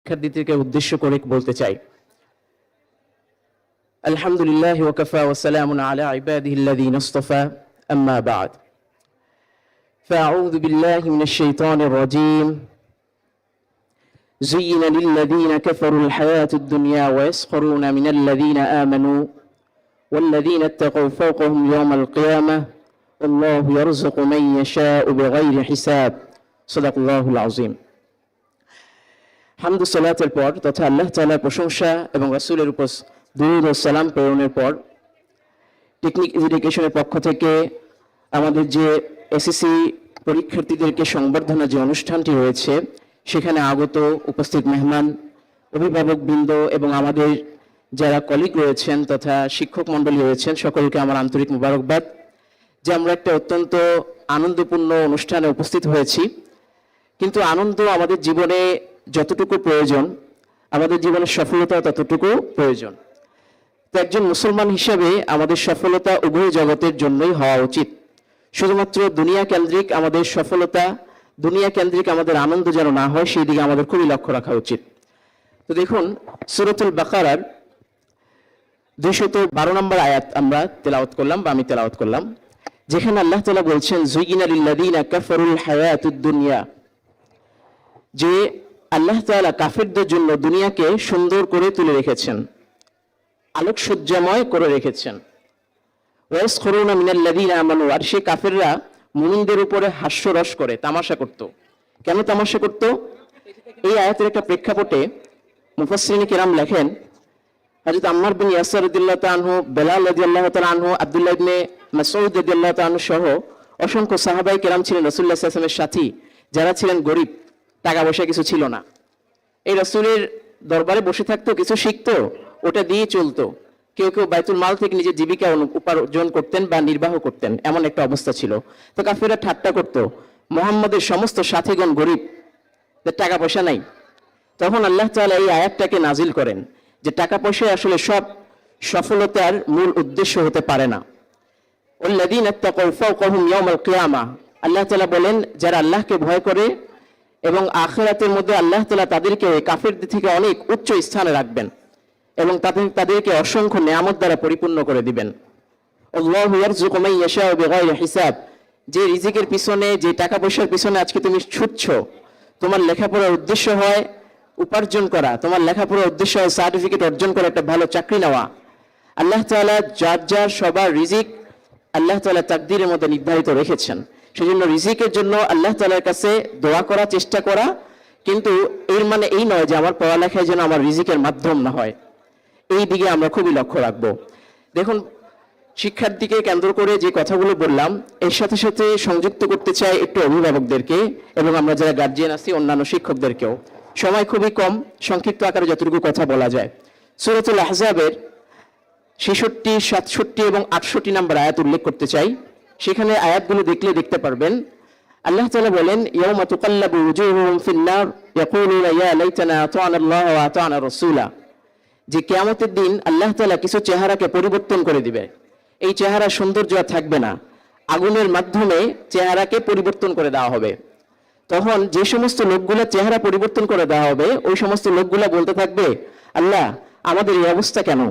শিক্ষার্থীদেরকে উদ্দেশ্য করে বলতে চাই, আলহামদুলিল্লাহ ওয়া কাফা ওয়া সালামুন আলা ইবাদিহিল্লাযীনা ইসতাফা, আম্মা বা'দ। فأعوذ بالله من الشيطان الرجيم. زين للذين كفروا الحياة الدنيا ويسخرون من الذين آمنوا والذين اتقوا فوقهم يوم القيامة والله يرزق من يشاء بغير حساب. صدق الله العظيم. হামদু সালাতের পর তথা আল্লাহ তাআলার প্রশংসা এবং রাসূলের উপর দুরূদ ও সালাম প্রেরণের পর টেকনিক এডুকেশনের পক্ষ থেকে আমাদের যে এসএসসি পরীক্ষার্থীদেরকে সংবর্ধনা যে অনুষ্ঠানটি হয়েছে সেখানে আগত উপস্থিত মেহমান, অভিভাবকবৃন্দ এবং আমাদের যারা কলিগ রয়েছেন তথা শিক্ষক মণ্ডলী রয়েছেন সকলকে আমার আন্তরিক মোবারকবাদ যে আমরা একটা অত্যন্ত আনন্দপূর্ণ অনুষ্ঠানে উপস্থিত হয়েছি। কিন্তু আনন্দ আমাদের জীবনে যতটুকু প্রয়োজন, আমাদের জীবনের সফলতা ততটুকু প্রয়োজন। তো একজন মুসলমান হিসেবে আমাদের সফলতা উভয় জগতের জন্যই হওয়া উচিত। শুধুমাত্র দুনিয়া কেন্দ্রিক আমাদের সফলতা, দুনিয়া কেন্দ্রিক আমাদের আনন্দ যেন না হয় সেই দিকে আমাদের খুবই লক্ষ্য রাখা উচিত। তো দেখুন, সূরাতুল বাকারার 212 নম্বর আয়াত আমরা তেলাওয়াত করলাম বা আমি তেলাওয়াত করলাম, যেখানে আল্লাহ তাআলা বলছেন যুয়িনা লিল্লাযীনা কাফারুল হায়াতুদ দুনিয়া, যে আল্লাহ তাআলা কাফেরদের জন্য দুনিয়াকে সুন্দর করে তুলে রেখেছেন, আলোকসজ্জাময় করে রেখেছেন। ওয়াসখুরুনা মিনাল্লাযীনা আমানু, আর সেই কাফেররা মুমিনদের উপরে হাস্যরস করে, তামাশা করত। কেন তামাশা করত? এই আয়াতের একটা প্রেক্ষাপটে মুফাসসিরিন কিরাম লেখেন, হযরত আম্মার বিন ইয়াসির রাদিয়াল্লাহু তাআলা আনহু, বেলাল রাদিয়াল্লাহু তাআলা আনহু, আব্দুল্লাহ ইবনে মাসউদ রাদিয়াল্লাহু তাআলা আনহু সহ অসংখ্য সাহাবায়ে কেরাম ছিলেন রাসূলুল্লাহ সাল্লাল্লাহু আলাইহি ওয়াসাল্লামের সাথী, যারা ছিলেন গরিব, টাকা পয়সা কিছু ছিল না। এই রাসূলের দরবারে বসে থাকতো, কিছু শিখতো, ওটা দিয়ে চলতো। কেউ কেউ বাইতুল মাল থেকে নিজের জীবিকা উপার্জন করতেন বা নির্বাহ করতেন, এমন একটা অবস্থা ছিল। তো কাফেররা ঠাট্টা করতো, মুহাম্মদের সমস্ত সাথীগণ গরিব, টাকা পয়সা নাই। তখন আল্লাহ তাআলা এই আয়াতটাকে নাজিল করেন যে টাকা পয়সা আসলে সব সফলতার মূল উদ্দেশ্য হতে পারে না। ওয়াল্লাযীনা ইত্তাকাউ ফাওকাহুম ইয়াওমাল কিয়ামাহ, আল্লাহ তাআলা বলেন যারা আল্লাহকে ভয় করে এবং আখিরাতের মধ্যে আল্লাহ তাআলা তাদেরকে কাফেরদের থেকে অনেক উচ্চ স্থানে রাখবেন এবং তাদেরকে অসংখ্য নিয়ামত দ্বারা পরিপূর্ণ করে দিবেন। আল্লাহু ইয়ারযুকু মান ইয়াশাউ বিগাইরি হিসাব, যে রিজিকের পিছনে, যে টাকা পয়সার পিছনে আজকে তুমি ছুটছ, তোমার লেখাপড়ার উদ্দেশ্য হয় উপার্জন করা, তোমার লেখাপড়ার উদ্দেশ্য হয় সার্টিফিকেট অর্জন করে একটা ভালো চাকরি নেওয়া। আল্লাহ তাআলা যার যার সবার রিজিক আল্লাহ তাআলা তাকদীরের মধ্যে নির্ধারিত রেখেছেন। সেজন্য রিজিকের জন্য আল্লাহ তাআলার কাছে দোয়া করা, চেষ্টা করা, কিন্তু এর মানে এই নয় যে আমার পড়ালেখায় যেন আমার রিজিকের মাধ্যম না হয়। এই দিকে আমরা খুবই লক্ষ্য রাখবো। দেখুন, শিক্ষার দিকে কেন্দ্র করে যে কথাগুলো বললাম এর সাথে সাথে সংযুক্ত করতে চাই একটু অভিভাবকদেরকে এবং আমরা যারা গার্জিয়ান আছি অন্যান্য শিক্ষকদেরকেও। সময় খুবই কম, সংক্ষিপ্ত আকারে যতটুকু কথা বলা যায়। সূরাতুল আহজাবের 66, 67 এবং 68 নম্বর আয়াত উল্লেখ করতে চাই। সেখানে আয়াতগুলো দেখতে পারবেন। আল্লাহ তাআলা বলেন, ইয়াউমা তুকাল্লাবু উজুহুহুম ফিন-নার ইয়াকুলুনা ইয়া লাইতানা আতা'না আল্লাহ ওয়া আতা'না রাসূলা, যে কিয়ামতের দিন আল্লাহ তাআলা কিছু চেহারাকে পরিবর্তন করে দিবে। এই চেহারা সৌন্দর্য আর থাকবে না, আগুনের মাধ্যমে চেহারাকে পরিবর্তন করে দেওয়া হবে। তখন যে সমস্ত লোকগুলো চেহারা পরিবর্তন করে দেওয়া হবে ওই সমস্ত লোকগুলো বলতে থাকবে, আল্লাহ আমাদের এই অবস্থা কেন?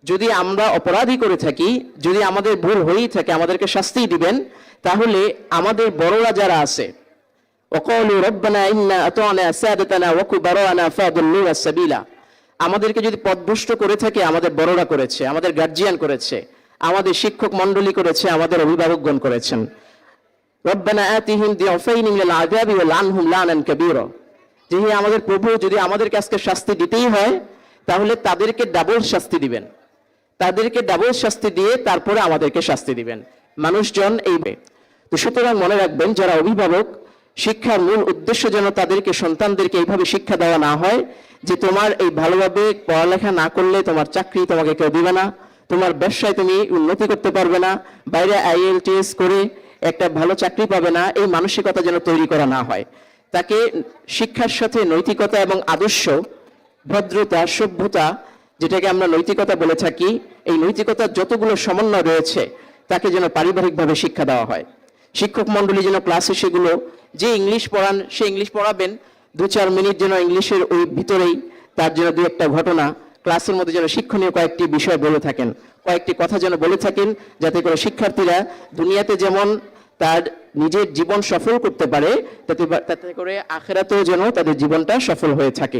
যদি আমরা অপরাধী করে থাকি, যদি আমাদের ভুল হয়েই থাকে, আমাদেরকে শাস্তি দিবেন। তাহলে আমাদের বড়রা যারা আছে, ওয়াকালু রব্বানা ইন্না আতা'না সাদাতানা ওয়া কুবারানা ফাদুল্লুনা সাবিলা, আমাদেরকে যদি পথভ্রষ্ট করে থাকে, আমাদের বড়রা করেছে, আমাদের গার্জিয়ান করেছে, আমাদের শিক্ষক মণ্ডলী করেছে, আমাদের অভিভাবকগণ করেছেন। রব্বানা আতিহিম দিআফাইনি মিনাল আযাবি ওয়া লানহুম লানান কাবীরা, যে আমাদের প্রভু যদি আমাদেরকে আজকে শাস্তি দিতেই হয় তাহলে তাদেরকে ডাবল শাস্তি দিবেন, তাদেরকে ডাবল শাস্তি দিয়ে তারপরে আমাদেরকে শাস্তি দিবেন। মানুষজন এই। তো সুতরাং মনে রাখবেন, যারা অভিভাবক, শিক্ষার মূল উদ্দেশ্য যেন তাদেরকে, সন্তানদেরকে এইভাবে শিক্ষা দেওয়া না হয় যে তোমার এই ভালোভাবে পড়ালেখা না করলে তোমার চাকরি তোমাকে কেউ দিবে না, তোমার ব্যবসায় তুমি উন্নতি করতে পারবে না, বাইরে IELTS করে একটা ভালো চাকরি পাবে না। এই মানসিকতা যেন তৈরি করা না হয়। তাকে শিক্ষার সাথে নৈতিকতা এবং আদর্শ, ভদ্রতা, সভ্যতা, যেটাকে আমরা নৈতিকতা বলে থাকি, এই নৈতিকতার যতগুলো সমন্বয় রয়েছে তাকে যেন পারিবারিকভাবে শিক্ষা দেওয়া হয়। শিক্ষক মণ্ডলী যেন ক্লাসে সেগুলো, যে ইংলিশ পড়ান সে ইংলিশ পড়াবেন, 2-4 মিনিট যেন ইংলিশের ওই ভিতরেই তার জন্য দু একটা ঘটনা ক্লাসের মধ্যে যেন শিক্ষণীয় কয়েকটি বিষয় বলে থাকেন, কয়েকটি কথা যেন বলে থাকেন, যাতে করে শিক্ষার্থীরা দুনিয়াতে যেমন তার নিজের জীবন সফল করতে পারে, তাতে করে আখিরাতেও যেন তাদের জীবনটা সফল হয়ে থাকে।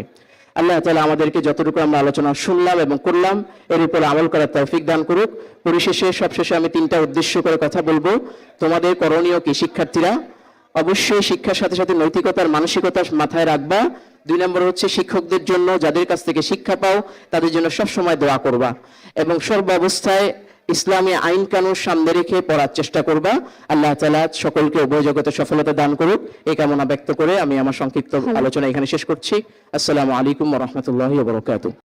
আল্লাহ তাআলা আমাদেরকে যতটুকু আমরা আলোচনা শুনলাম এবং করলাম এর উপর আমল করার তৌফিক দান করুক। সবশেষে আমি 3টা উদ্দেশ্য করে কথা বলবো। তোমাদের করণীয় কি শিক্ষার্থীরা? অবশ্যই শিক্ষার সাথে সাথে নৈতিকতার মানসিকতা মাথায় রাখবা। 2 নম্বর হচ্ছে শিক্ষকদের জন্য, যাদের কাছ থেকে শিক্ষা পাও তাদের জন্য সবসময় দোয়া করবা এবং সর্বাবস্থায় ইসলামী আইন কানুন সামনে রেখে পড়ার চেষ্টা করবা। আল্লাহ তাআলা সকলকে উভয় জগতে সফলতা দান করুক এই কামনা ব্যক্ত করে আমি আমার সংক্ষিপ্ত আলোচনা এখানে শেষ করছি। আসসালামু আলাইকুম ওয়া রাহমাতুল্লাহি ওয়া বারাকাতুহু।